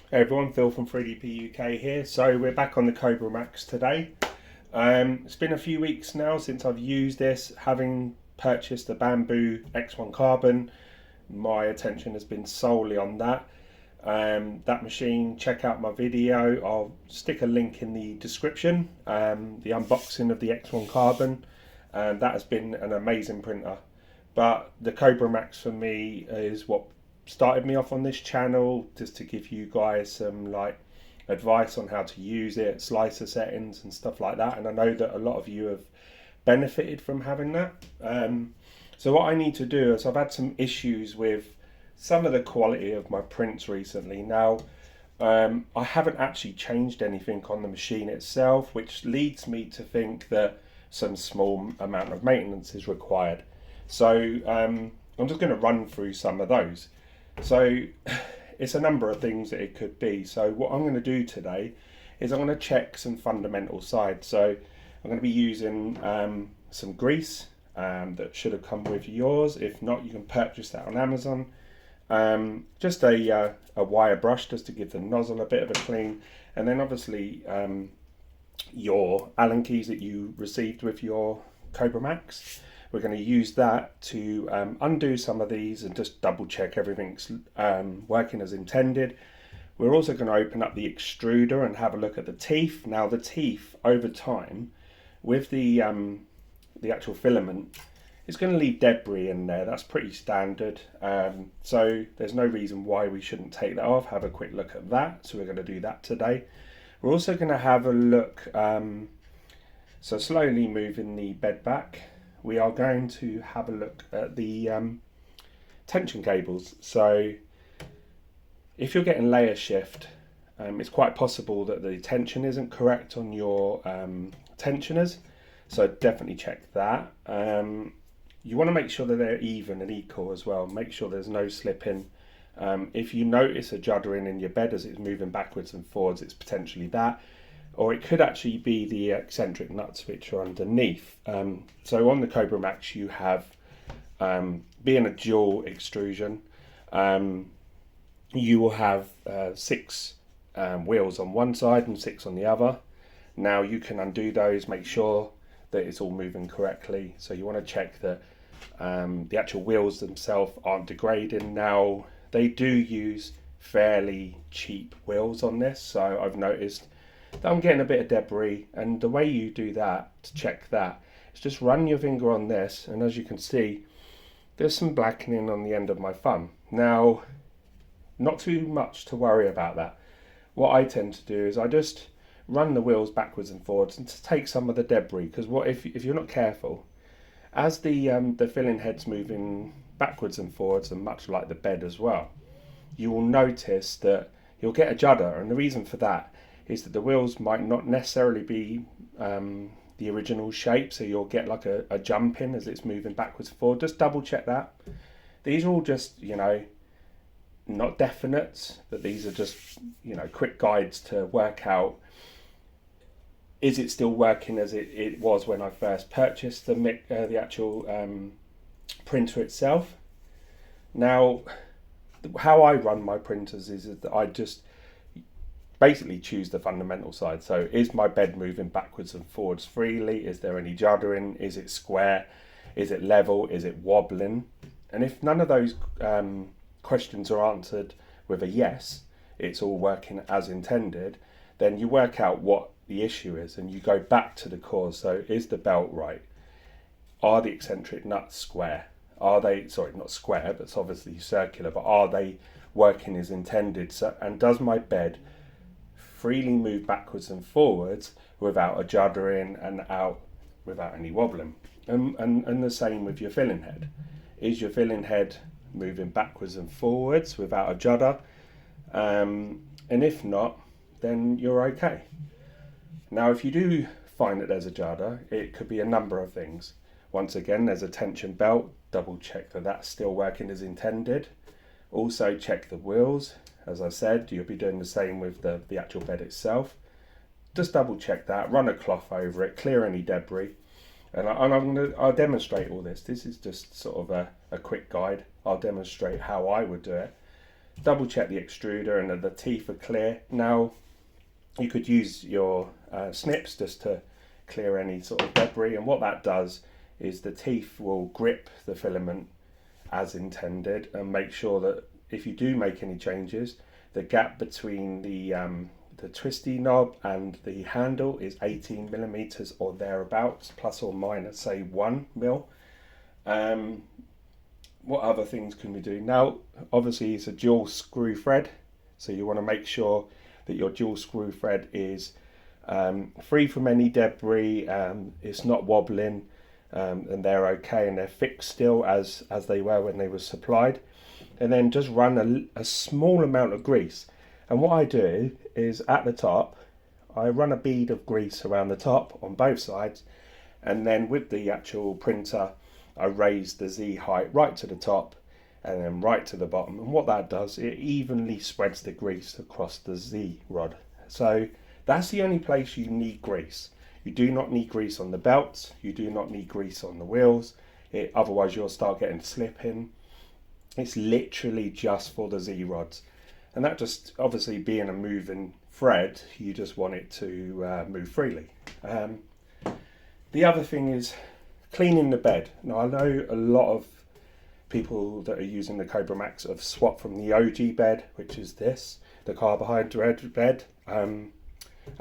Hey everyone, Phil from 3DP UK here. So we're back on the Kobra Max today. It's been a few weeks now since I've used this. Having purchased the Bamboo X1 Carbon, my attention has been solely on that. That machine, check out my video. I'll stick a link in the description. The unboxing of the X1 Carbon. That has been an amazing printer. But the Kobra Max for me is what started me off on this channel, just to give you guys some advice on how to use it, slicer settings and stuff like that. And I know that a lot of you have benefited from having that. So what I need to do is, I've had some issues with some of the quality of my prints recently. Now, I haven't actually changed anything on the machine itself, which leads me to think that some small amount of maintenance is required. So I'm just going to run through some of those. So it's a number of things that it could be. So what I'm going to do today is I'm going to check some fundamental sides. So I'm going to be using some grease that should have come with yours. If not, you can purchase that on Amazon. Just a wire brush just to give the nozzle a bit of a clean. And then obviously your Allen keys that you received with your Kobra Max. We're going to use that to undo some of these and just double check everything's working as intended. We're also going to open up the extruder and have a look at the teeth. Now the teeth over time with the actual filament is going to leave debris in there. That's pretty standard. So there's no reason why we shouldn't take that off. Have a quick look at that. So we're going to do that today. We're also going to have a look, so slowly moving the bed back. We are going to have a look at the tension cables. So if you're getting layer shift, it's quite possible that the tension isn't correct on your tensioners. So definitely check that. You want to make sure that they're even and equal as well. Make sure there's no slipping. If you notice a juddering in your bed as it's moving backwards and forwards, it's potentially that. Or it could actually be the eccentric nuts which are underneath. So on the Kobra Max you have, being a dual extrusion, you will have 6 wheels on one side and 6 on the other. Now you can undo those, make sure that it's all moving correctly. So you want to check that the actual wheels themselves aren't degrading. Now they do use fairly cheap wheels on this, so I've noticed that I'm getting a bit of debris, and the way you do that to check that is just run your finger on this, and as you can see there's some blackening on the end of my thumb. Now, not too much to worry about that. What I tend to do is I just run the wheels backwards and forwards and to take some of the debris, because what if you're not careful, as the filling head's moving backwards and forwards, and much like the bed as well, you will notice that you'll get a judder, and the reason for that is that the wheels might not necessarily be the original shape, so you'll get like a jump in as it's moving backwards and forward. Just double check that. These are all just, not definite, but these are just, quick guides to work out, is it still working as it was when I first purchased the actual printer itself. Now, how I run my printers is that I just basically choose the fundamental side. So is my bed moving backwards and forwards freely? Is there any juddering? Is it square? Is it level? Is it wobbling? And if none of those questions are answered with a yes, it's all working as intended, then you work out what the issue is and you go back to the cause. So is the belt right? Are the eccentric nuts square? Are they, sorry, not square, but it's obviously circular, but are they working as intended? So, and does my bed freely move backwards and forwards without a juddering and out without any wobbling? And the same with your filling head. Is your filling head moving backwards and forwards without a judder? And if not, then you're okay. Now, if you do find that there's a judder, it could be a number of things. Once again, there's a tension belt. Double check that that's still working as intended. Also check the wheels. As I said, you'll be doing the same with the actual bed itself. Just double check that, run a cloth over it, clear any debris. And I'll demonstrate all this. This is just sort of a quick guide. I'll demonstrate how I would do it. double check the extruder and the teeth are clear. Now you could use your snips just to clear any sort of debris, and what that does is the teeth will grip the filament as intended and make sure that if you do make any changes, the gap between the twisty knob and the handle is 18 millimeters or thereabouts, plus or minus say 1 mil. What other things can we do? Now obviously it's a dual screw thread, so you want to make sure that your dual screw thread is free from any debris, it's not wobbling, and they're okay and they're fixed still as they were when they were supplied. And then just run a small amount of grease. And what I do is at the top, I run a bead of grease around the top on both sides, and then with the actual printer, I raise the Z height right to the top and then right to the bottom. And what that does, it evenly spreads the grease across the Z rod. So that's the only place you need grease. You do not need grease on the belts. You do not need grease on the wheels. Otherwise you'll start getting slipping. It's literally just for the Z rods. And that just, obviously being a moving thread, you just want it to move freely. The other thing is cleaning the bed. Now I know a lot of people that are using the Kobra Max have swapped from the OG bed, which is this, the carbohydrate bed, and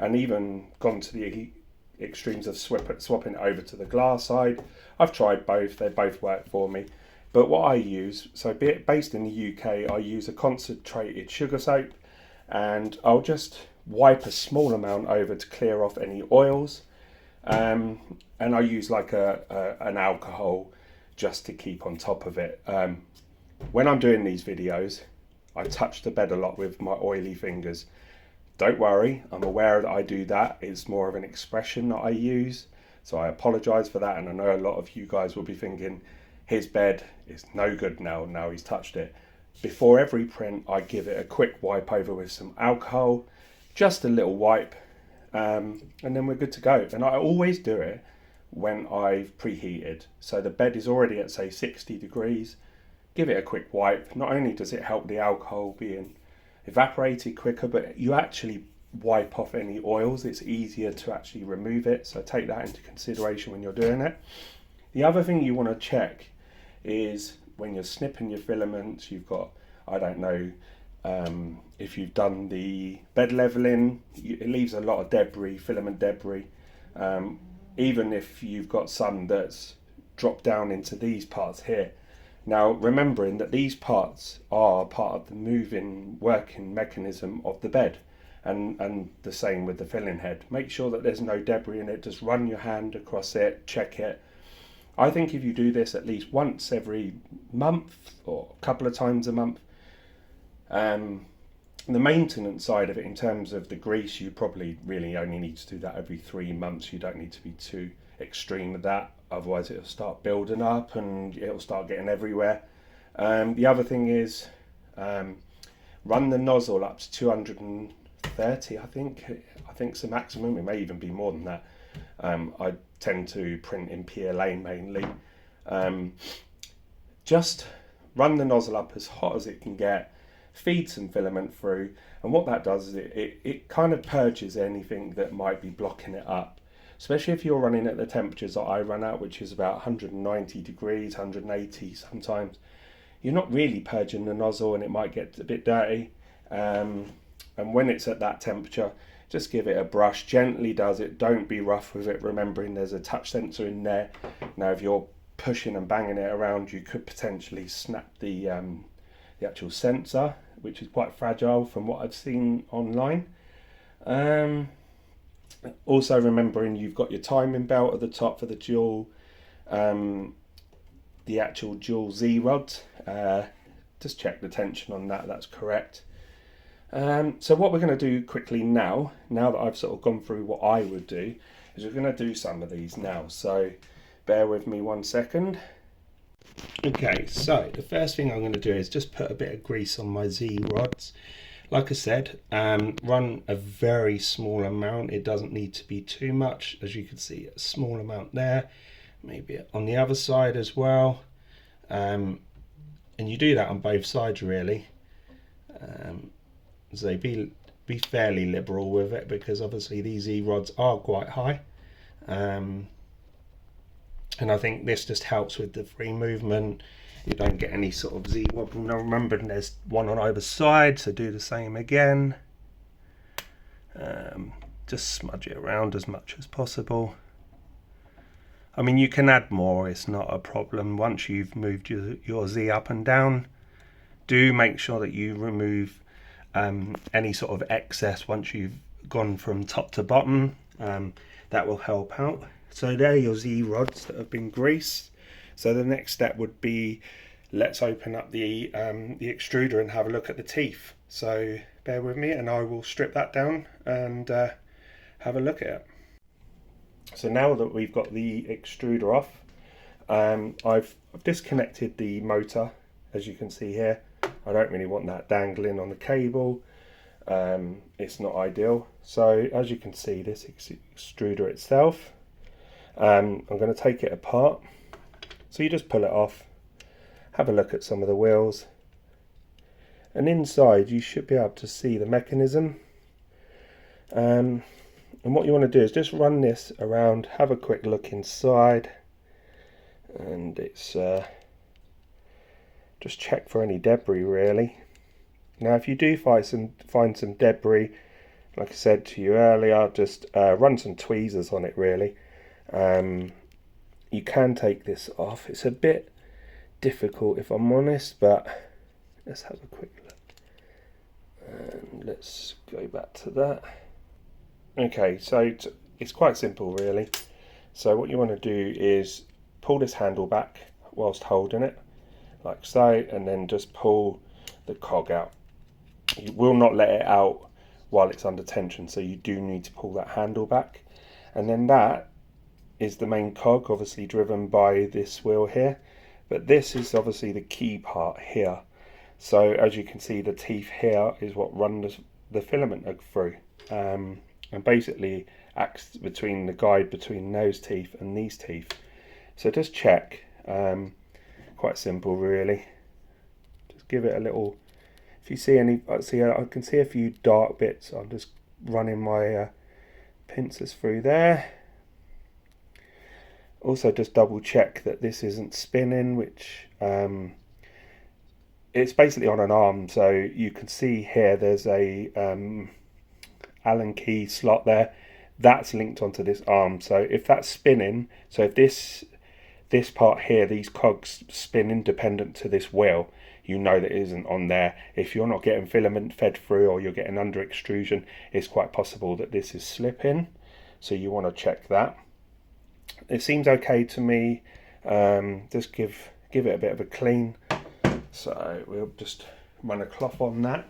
even gone to the extremes of swapping it over to the glass side. I've tried both, they both work for me. But what I use, so based in the UK, I use a concentrated sugar soap, and I'll just wipe a small amount over to clear off any oils, and I use like an alcohol just to keep on top of it. When I'm doing these videos, I touch the bed a lot with my oily fingers. Don't worry, I'm aware that I do that. It's more of an expression that I use, so I apologise for that. And I know a lot of you guys will be thinking, his bed is no good now he's touched it. Before every print, I give it a quick wipe over with some alcohol, just a little wipe, and then we're good to go. And I always do it when I've preheated. So the bed is already at say 60 degrees. Give it a quick wipe. Not only does it help the alcohol being evaporated quicker, but you actually wipe off any oils. It's easier to actually remove it. So take that into consideration when you're doing it. The other thing you want to check is when you're snipping your filaments, you've got, I don't know, if you've done the bed leveling, it leaves a lot of debris, filament debris. Even if you've got some that's dropped down into these parts here. Now, remembering that these parts are part of the moving, working mechanism of the bed, and the same with the filling head. Make sure that there's no debris in it. Just run your hand across it, check it. I think if you do this at least once every month or a couple of times a month, the maintenance side of it, in terms of the grease, you probably really only need to do that every 3 months. You don't need to be too extreme with that, otherwise it'll start building up and it'll start getting everywhere. The other thing is run the nozzle up to 230, I think it's the maximum. It may even be more than that. I tend to print in PLA mainly. Just run the nozzle up as hot as it can get, feed some filament through, and what that does is it kind of purges anything that might be blocking it up, especially if you're running at the temperatures that I run at, which is about 190 degrees, 180 sometimes. You're not really purging the nozzle and it might get a bit dirty, and when it's at that temperature, just give it a brush, gently does it, don't be rough with it, remembering there's a touch sensor in there. Now if you're pushing and banging it around, you could potentially snap the actual sensor, which is quite fragile from what I've seen online. Also remembering you've got your timing belt at the top for the dual, the actual dual Z rods. Just check the tension on that, that's correct. So what we're going to do quickly now that I've sort of gone through what I would do, is we're going to do some of these now. So bear with me 1 second. Okay, so the first thing I'm going to do is just put a bit of grease on my Z rods. Like I said, run a very small amount. It doesn't need to be too much. As you can see, a small amount there, maybe on the other side as well. And you do that on both sides really. So be fairly liberal with it, because obviously these E-rods are quite high. And I think this just helps with the free movement. You don't get any sort of Z wobble. Now remember, there's one on either side, so do the same again. Just smudge it around as much as possible. I mean, you can add more, it's not a problem. Once you've moved your Z up and down, do make sure that you remove any sort of excess once you've gone from top to bottom. That will help out. So there are your Z rods that have been greased. So the next step would be, let's open up the extruder and have a look at the teeth. So bear with me and I will strip that down and have a look at it. So now that we've got the extruder off, I've disconnected the motor, as you can see here. I don't really want that dangling on the cable. It's not ideal. So as you can see, this extruder itself, I'm going to take it apart. So you just pull it off, have a look at some of the wheels, and inside you should be able to see the mechanism. And what you want to do is just run this around, have a quick look inside, and it's just check for any debris really. Now if you do find some debris, like I said to you earlier, just run some tweezers on it really. You can take this off. It's a bit difficult if I'm honest, but let's have a quick look. And let's go back to that. Okay, so it's quite simple really. So what you want to do is pull this handle back whilst holding it, like so, and then just pull the cog out. You will not let it out while it's under tension, so you do need to pull that handle back. And then that is the main cog, obviously driven by this wheel here, but this is obviously the key part here. So as you can see, the teeth here is what run the filament through, and basically acts between the guide between those teeth and these teeth. So just check, quite simple really. Just give it a little, if you see any, I can see a few dark bits. I'm just running my pincers through there. Also just double check that this isn't spinning, which it's basically on an arm, so you can see here there's a Allen key slot there that's linked onto this arm. So if that's spinning, so if this part here, these cogs spin independent to this wheel, you know that it isn't on there. If you're not getting filament fed through or you're getting under extrusion, it's quite possible that this is slipping, so you want to check that. It seems okay to me. Just give it a bit of a clean. So we'll just run a cloth on that.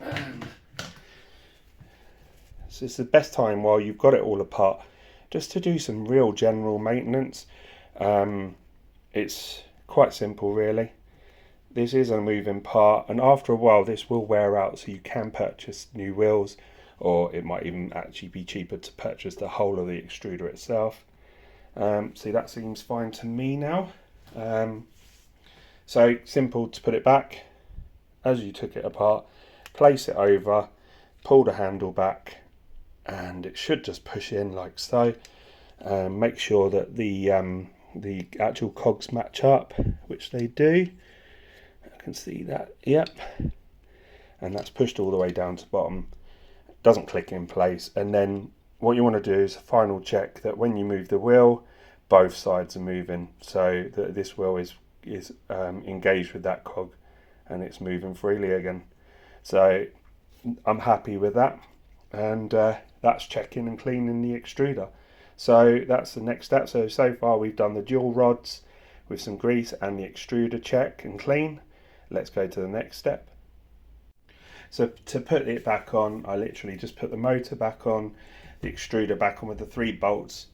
And so it's the best time while you've got it all apart, just to do some real general maintenance. It's quite simple really. This is a moving part, and after a while this will wear out, so you can purchase new wheels, or it might even actually be cheaper to purchase the whole of the extruder itself. See, that seems fine to me now. So simple to put it back. As you took it apart, place it over, pull the handle back, and it should just push in like so. Make sure that the actual cogs match up, which they do. I can see that, yep. And that's pushed all the way down to bottom. Doesn't click in place. And then what you want to do is a final check that when you move the wheel, both sides are moving, so that this wheel is engaged with that cog and it's moving freely again. So I'm happy with that, and that's checking and cleaning the extruder. So that's the next step. So far we've done the dual rods with some grease and the extruder check and clean. Let's go to the next step. So to put it back on, I literally just put the motor back on, the extruder back on with the 3 bolts.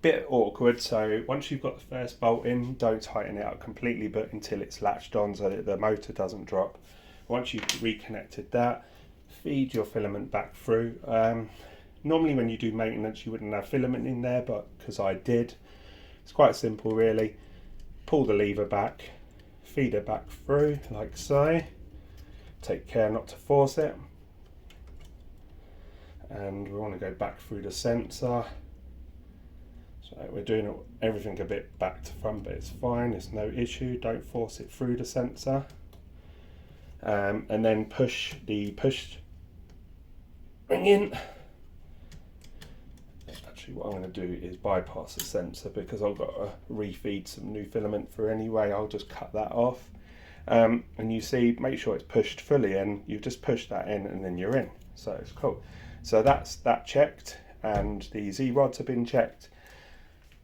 Bit awkward, so once you've got the first bolt in, don't tighten it up completely, but until it's latched on so that the motor doesn't drop. Once you've reconnected that, feed your filament back through. Normally when you do maintenance you wouldn't have filament in there, but because I did, it's quite simple really. Pull the lever back, feed it back through like so, take care not to force it. And we want to go back through the sensor. So we're doing everything a bit back to front, but it's fine, it's no issue. Don't force it through the sensor. And then push the push ring in. Actually, what I'm going to do is bypass the sensor because I've got to refeed some new filament through anyway. I'll just cut that off. And you see, make sure it's pushed fully in. You've just pushed that in and then you're in. So it's cool. So that's that checked, and the Z-rods have been checked.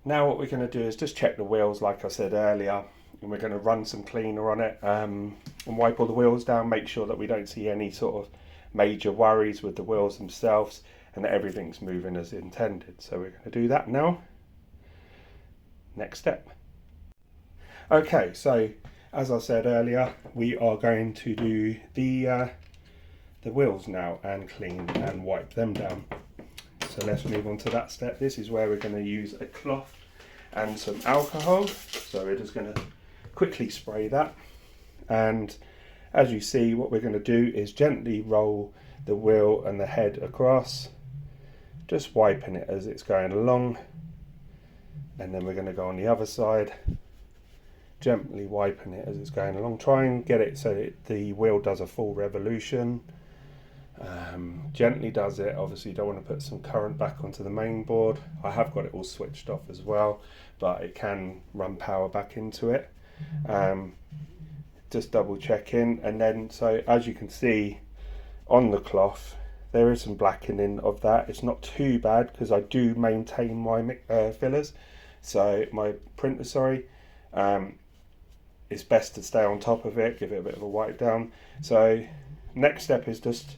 Now what we're going to do is just check the wheels like I said earlier, and we're going to run some cleaner on it and wipe all the wheels down, make sure that we don't see any sort of major worries with the wheels themselves and that everything's moving as intended. So we're going to do that now. Next step. Okay, so as I said earlier, we are going to do the wheels now and clean and wipe them down. So let's move on to that step. This is where we're going to use a cloth and some alcohol. So we're just going to quickly spray that. And as you see, what we're going to do is gently roll the wheel and the head across, just wiping it as it's going along. And then we're going to go on the other side, gently wiping it as it's going along. Try and get it so that the wheel does a full revolution. Gently does it. Obviously you don't want to put some current back onto the main board. I have got it all switched off as well, but it can run power back into it. Just double checking, and then so as you can see on the cloth there is some blackening of that. It's not too bad because I do maintain my fillers, so my printer, sorry. It's best to stay on top of it, give it a bit of a wipe down. So next step is just,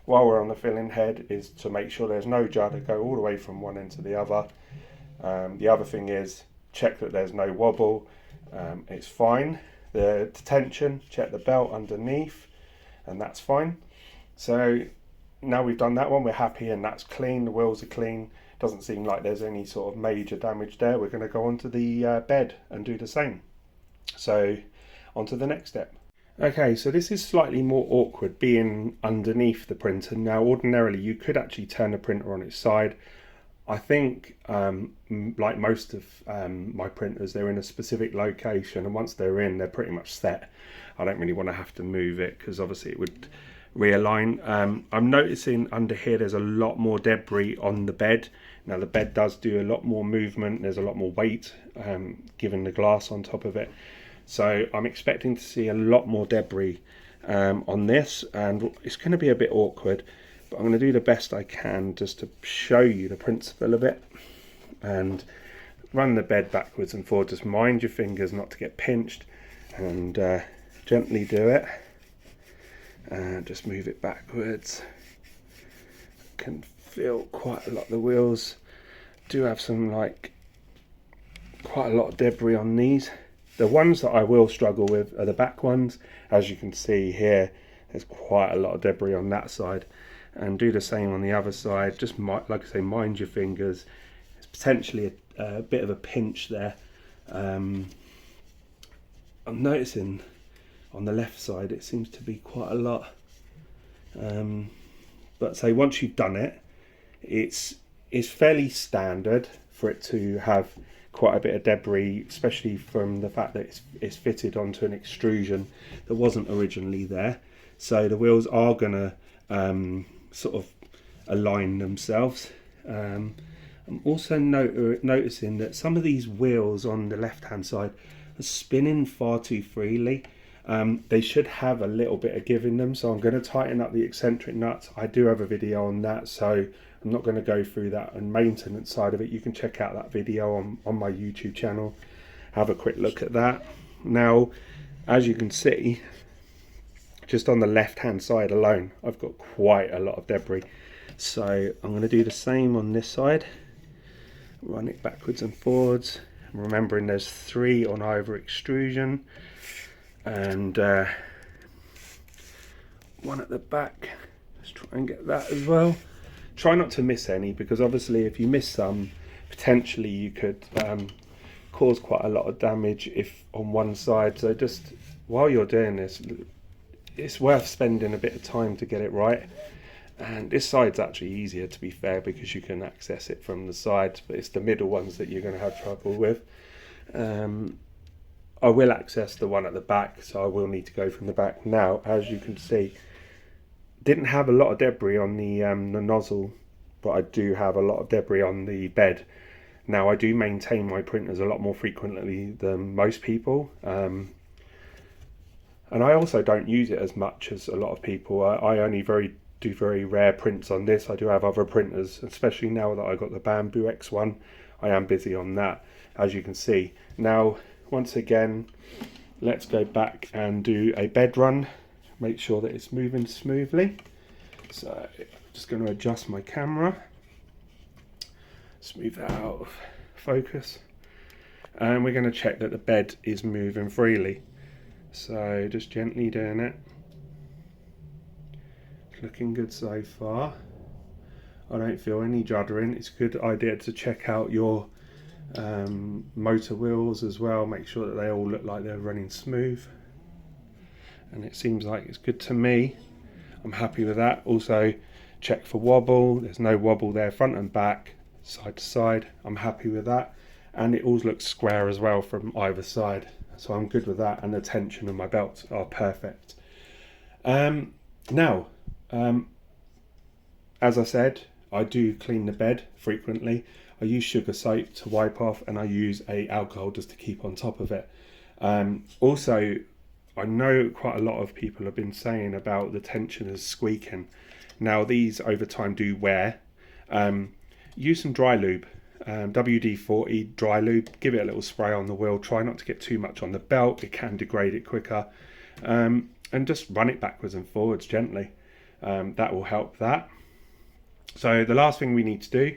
while we're on the filling head, is to make sure there's no judder go all the way from one end to the other. The other thing is check that there's no wobble. It's fine. The tension, check the belt underneath, and that's fine. So now we've done that one, we're happy and that's clean. The wheels are clean. Doesn't seem like there's any sort of major damage there. We're going to go onto the bed and do the same. So on to the next step. Okay, so this is slightly more awkward being underneath the printer. Now ordinarily you could actually turn the printer on its side. I think like most of my printers, they're in a specific location, and once they're in, they're pretty much set. I don't really want to have to move it because obviously it would realign. I'm noticing under here there's a lot more debris on the bed. Now the bed does do a lot more movement, there's a lot more weight given the glass on top of it. So I'm expecting to see a lot more debris on this, and it's going to be a bit awkward, but I'm going to do the best I can just to show you the principle of it. And run the bed backwards and forwards. Just mind your fingers not to get pinched, and gently do it. And just move it backwards. Can feel quite a lot. The wheels do have some quite a lot of debris on these. The ones that I will struggle with are the back ones. As you can see here, there's quite a lot of debris on that side. And do the same on the other side. Just like I say, mind your fingers. It's potentially a bit of a pinch there. I'm noticing on the left side it seems to be quite a lot. But say once you've done it, it's fairly standard for it to have quite a bit of debris, especially from the fact that it's fitted onto an extrusion that wasn't originally there. So the wheels are going to sort of align themselves. I'm also noticing that some of these wheels on the left hand side are spinning far too freely. They should have a little bit of give in them, so I'm going to tighten up the eccentric nuts. I do have a video on that, so I'm not going to go through that and maintenance side of it. You can check out that video on my YouTube channel. Have a quick look at that. Now, as you can see, just on the left hand side alone, I've got quite a lot of debris. So I'm going to do the same on this side. Run it backwards and forwards. Remembering there's 3 on either extrusion. And 1 at the back. Let's try and get that as well. Try not to miss any, because obviously if you miss some, potentially you could cause quite a lot of damage if on one side. So just while you're doing this, it's worth spending a bit of time to get it right. And this side's actually easier, to be fair, because you can access it from the sides, but it's the middle ones that you're going to have trouble with. I will access the one at the back, so I will need to go from the back. Now, as you can see, didn't have a lot of debris on the nozzle, but I do have a lot of debris on the bed. Now, I do maintain my printers a lot more frequently than most people, and I also don't use it as much as a lot of people. I only do very rare prints on this. I do have other printers, especially now that I got the Bamboo X1. I am busy on that, as you can see. Now, once again, let's go back and do a bed run. Make sure that it's moving smoothly. So I'm just going to adjust my camera, smooth that out of focus, and we're going to check that the bed is moving freely. So just gently doing it. Looking good so far. I don't feel any juddering. It's a good idea to check out your motor wheels as well. Make sure that they all look like they're running smooth. And it seems like it's good to me. I'm happy with that. Also check for wobble. There's no wobble there, front and back, side to side. I'm happy with that. And it all looks square as well from either side. So I'm good with that. And the tension of my belts are perfect. Now, as I said, I do clean the bed frequently. I use sugar soap to wipe off, and I use alcohol just to keep on top of it. Also, I know quite a lot of people have been saying about the tensioners squeaking. Now, these over time do wear. Use some dry lube, WD-40 dry lube. Give it a little spray on the wheel. Try not to get too much on the belt. It can degrade it quicker. And just run it backwards and forwards gently. That will help that. So the last thing we need to do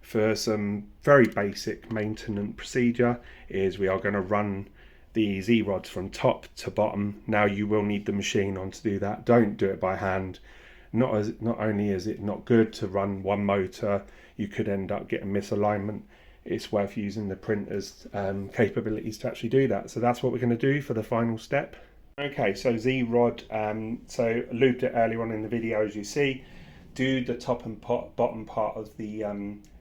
for some very basic maintenance procedure is we are going to run the Z-rods from top to bottom. Now, you will need the machine on to do that. Don't do it by hand. Not only is it not good to run one motor, you could end up getting misalignment. It's worth using the printer's capabilities to actually do that. So that's what we're going to do for the final step. Okay, so Z-rod, so I lubed it earlier on in the video, as you see. Do the top and bottom part of the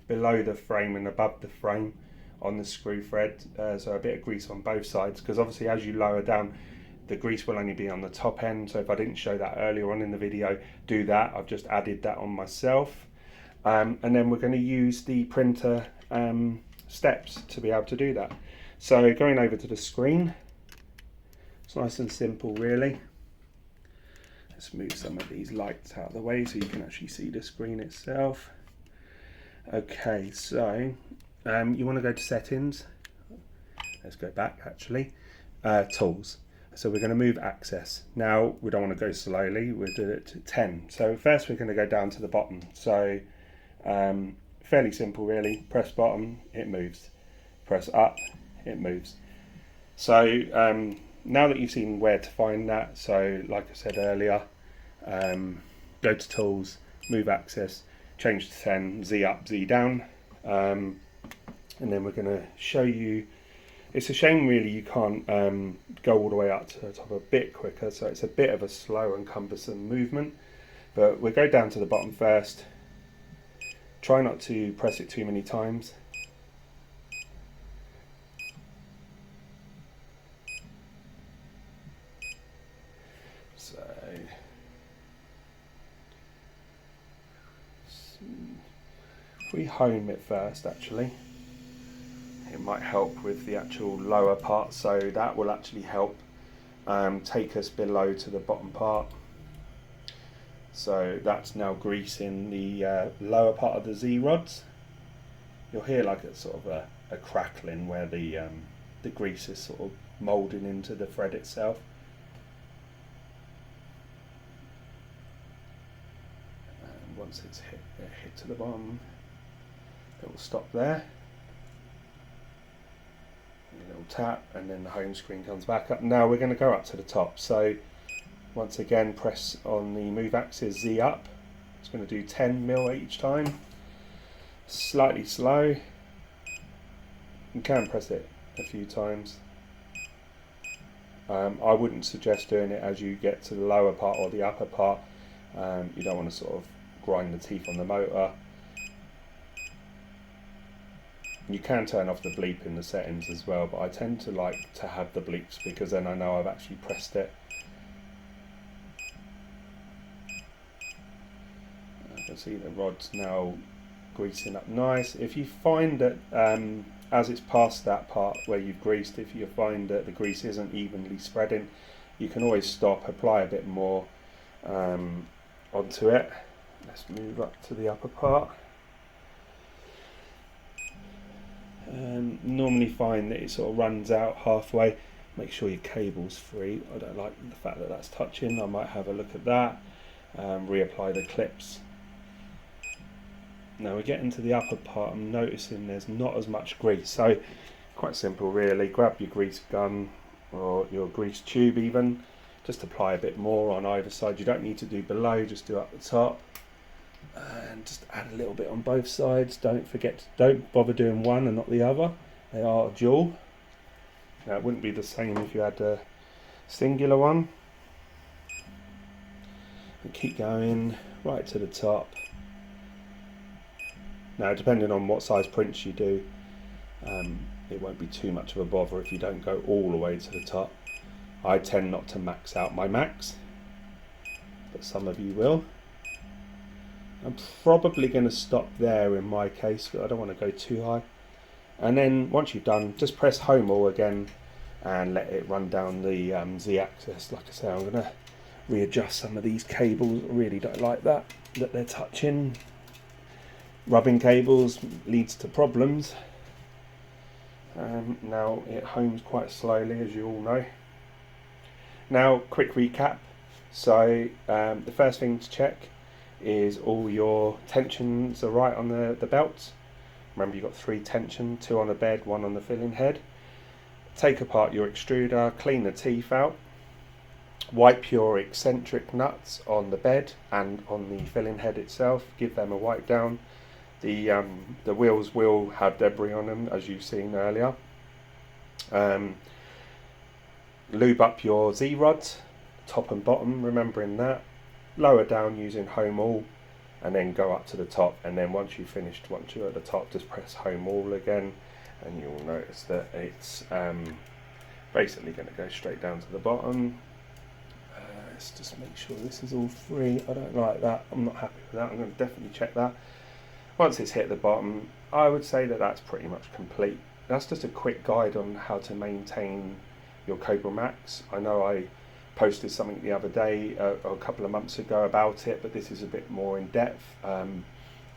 below the frame and above the frame on the screw thread, so a bit of grease on both sides, because obviously as you lower down, the grease will only be on the top end. So if I didn't show that earlier on in the video, do that. I've just added that on myself. And then we're going to use the printer steps to be able to do that. So going over to the screen, it's nice and simple really. Let's move some of these lights out of the way so you can actually see the screen itself. Okay, so you want to go to settings. Let's go back actually. Tools. So we're going to move access. Now we don't want to go slowly, we'll do it to 10. So first we're going to go down to the bottom. So fairly simple really. Press bottom, it moves. Press up, it moves. So now that you've seen where to find that, so like I said earlier, go to tools, move access, change to 10, Z up, Z down, and then we're going to show you. It's a shame really you can't go all the way up to the top a bit quicker, so it's a bit of a slow and cumbersome movement, but we'll go down to the bottom first. Try not to press it too many times. So if we home it first, actually it might help with the actual lower part, so that will actually help take us below to the bottom part. So that's now greasing the lower part of the Z-rods. You'll hear like a sort of a crackling where the grease is sort of moulding into the thread itself. And once it's hit to the bottom, it will stop there. A little tap, and then the home screen comes back up. Now we're going to go up to the top. So once again, press on the move axis Z up. It's going to do 10 mil each time. Slightly slow. You can press it a few times. I wouldn't suggest doing it as you get to the lower part or the upper part. You don't want to sort of grind the teeth on the motor. You can turn off the bleep in the settings as well, but I tend to like to have the bleeps because then I know I've actually pressed it. I can see the rod's now greasing up nice. If you find that as it's past that part where you've greased, if you find that the grease isn't evenly spreading, you can always stop, apply a bit more onto it. Let's move up to the upper part. Normally find that it sort of runs out halfway. Make sure your cable's free. I don't like the fact that that's touching. I might have a look at that. Reapply the clips. Now we're getting to the upper part. I'm noticing there's not as much grease, so quite simple really. Grab your grease gun or your grease tube even, just apply a bit more on either side. You don't need to do below, just do up the top, and just add a little bit on both sides. Don't bother doing one and not the other. They are dual. Now it wouldn't be the same if you had a singular one. And keep going right to the top. Now, depending on what size prints you do, it won't be too much of a bother if you don't go all the way to the top. I tend not to max out my max, but some of you will. I'm probably going to stop there in my case, but I don't want to go too high. And then once you've done, just press home all again and let it run down the Z-axis. Like I say, I'm going to readjust some of these cables. I really don't like that they're touching. Rubbing cables leads to problems. Now it homes quite slowly, as you all know. Now, quick recap. So the first thing to check is all your tensions are right on the belts. Remember, you've got 3 tension, 2 on the bed, 1 on the filling head. Take apart your extruder, clean the teeth out. Wipe your eccentric nuts on the bed and on the filling head itself. Give them a wipe down. The wheels will have debris on them, as you've seen earlier. Lube up your Z-rods, top and bottom, remembering that. Lower down using home all, and then go up to the top. And then once you're at the top, just press home all again, and you'll notice that it's basically going to go straight down to the bottom. Let's just make sure this is all free. I don't like that. I'm not happy with that. I'm going to definitely check that. Once it's hit the bottom, I would say that that's pretty much complete. That's just a quick guide on how to maintain your Kobra Max. I know I posted something the other day, a couple of months ago about it, but this is a bit more in depth.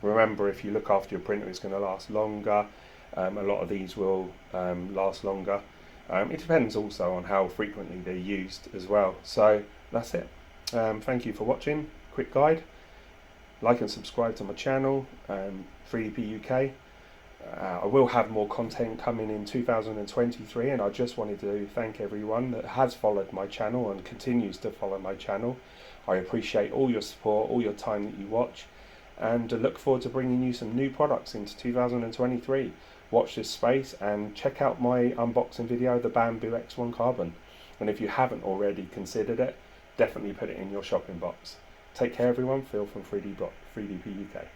Remember, if you look after your printer, it's going to last longer. A lot of these will last longer. It depends also on how frequently they're used as well. So that's it. Thank you for watching. Quick guide. Like and subscribe to my channel, 3DP UK. I will have more content coming in 2023, and I just wanted to thank everyone that has followed my channel and continues to follow my channel. I appreciate all your support, all your time that you watch, and look forward to bringing you some new products into 2023. Watch this space and check out my unboxing video, the Bamboo X1 Carbon. And if you haven't already considered it, definitely put it in your shopping box. Take care everyone, Phil from 3DP UK.